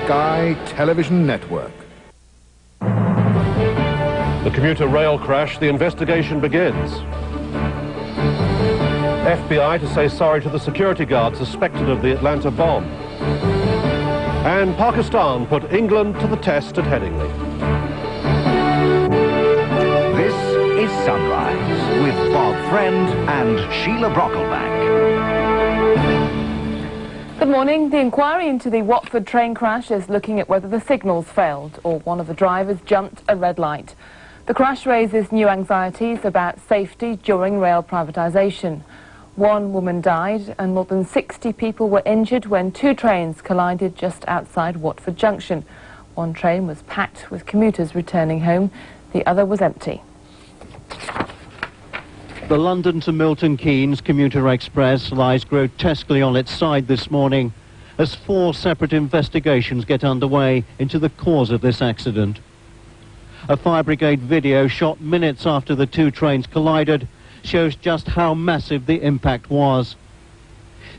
Sky Television Network. The commuter rail crash, the investigation begins. FBI to say sorry to the security guard suspected of the Atlanta bomb. And Pakistan put England to the test at Headingley. This is Sunrise with Bob Friend and Sheila Brockleback. Good morning. The inquiry into the Watford train crash is looking at whether the signals failed or one of the drivers jumped a red light. The crash raises new anxieties about safety during rail privatisation. One woman died and more than 60 people were injured when two trains collided just outside Watford Junction. One train was packed with commuters returning home, the other was empty. The London to Milton Keynes commuter express lies grotesquely on its side this morning as four separate investigations get underway into the cause of this accident. A fire brigade video shot minutes after the two trains collided shows just how massive the impact was.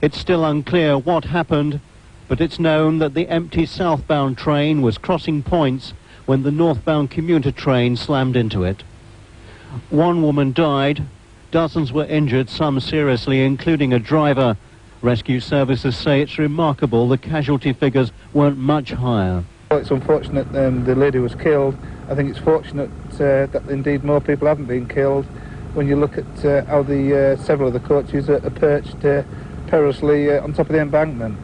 It's still unclear what happened, but it's known that the empty southbound train was crossing points when the northbound commuter train slammed into it. One woman died, dozens were injured, some seriously, including a driver. Rescue services say it's remarkable the casualty figures weren't much higher. Well, it's unfortunate the lady was killed. I think it's fortunate that indeed more people haven't been killed when you look at how the several of the coaches are perched perilously on top of the embankment.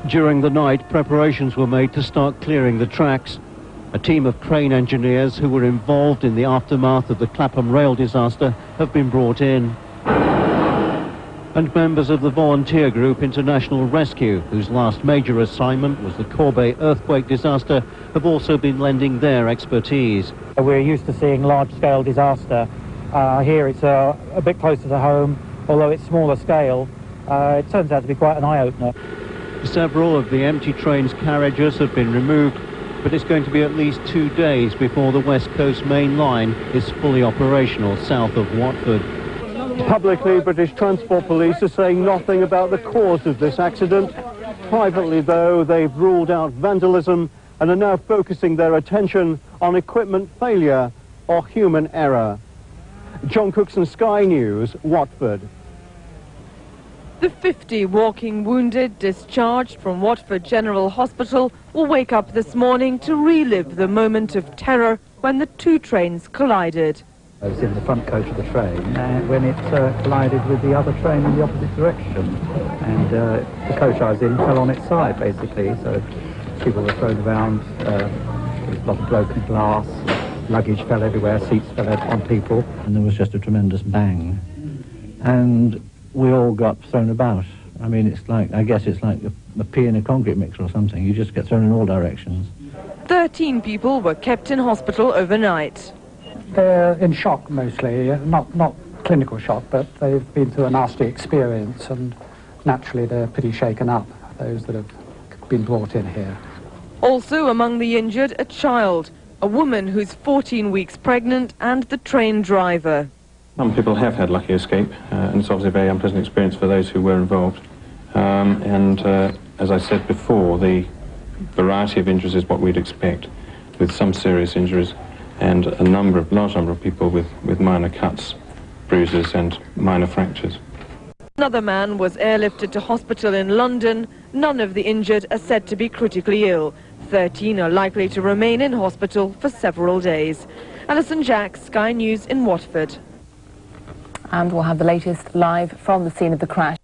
During the night, preparations were made to start clearing the tracks. A team of crane engineers who were involved in the aftermath of the Clapham rail disaster have been brought in. And members of the volunteer group International Rescue, whose last major assignment was the Corbeil earthquake disaster, have also been lending their expertise. We're used to seeing large-scale disaster. Here it's a bit closer to home, although it's smaller scale. It turns out to be quite an eye-opener. Several of the empty train's carriages have been removed, but it's going to be at least 2 days before the West Coast main line is fully operational south of Watford. Publicly, British Transport Police are saying nothing about the cause of this accident. Privately, though, they've ruled out vandalism and are now focusing their attention on equipment failure or human error. John Cookson, Sky News, Watford. The 50 walking wounded discharged from Watford General Hospital will wake up this morning to relive the moment of terror when the two trains collided. I was in the front coach of the train when it collided with the other train in the opposite direction, and the coach I was in fell on its side basically, so people were thrown around, there was a lot of broken glass, luggage fell everywhere, seats fell on people, and there was just a tremendous bang, and we all got thrown about. I mean, it's like, I guess it's like a pea in a concrete mixer or something. You just get thrown in all directions. 13 people were kept in hospital overnight. They're in shock mostly, not clinical shock, but they've been through a nasty experience, and naturally they're pretty shaken up, those that have been brought in here. Also among the injured, a child, a woman who's 14 weeks pregnant, and the train driver. Some people have had lucky escape, and it's obviously a very unpleasant experience for those who were involved. As I said before, the variety of injuries is what we'd expect, with some serious injuries and a large number of people with minor cuts, bruises and minor fractures. Another man was airlifted to hospital in London. None of the injured are said to be critically ill. 13 are likely to remain in hospital for several days. Alison Jack, Sky News in Watford. And we'll have the latest live from the scene of the crash.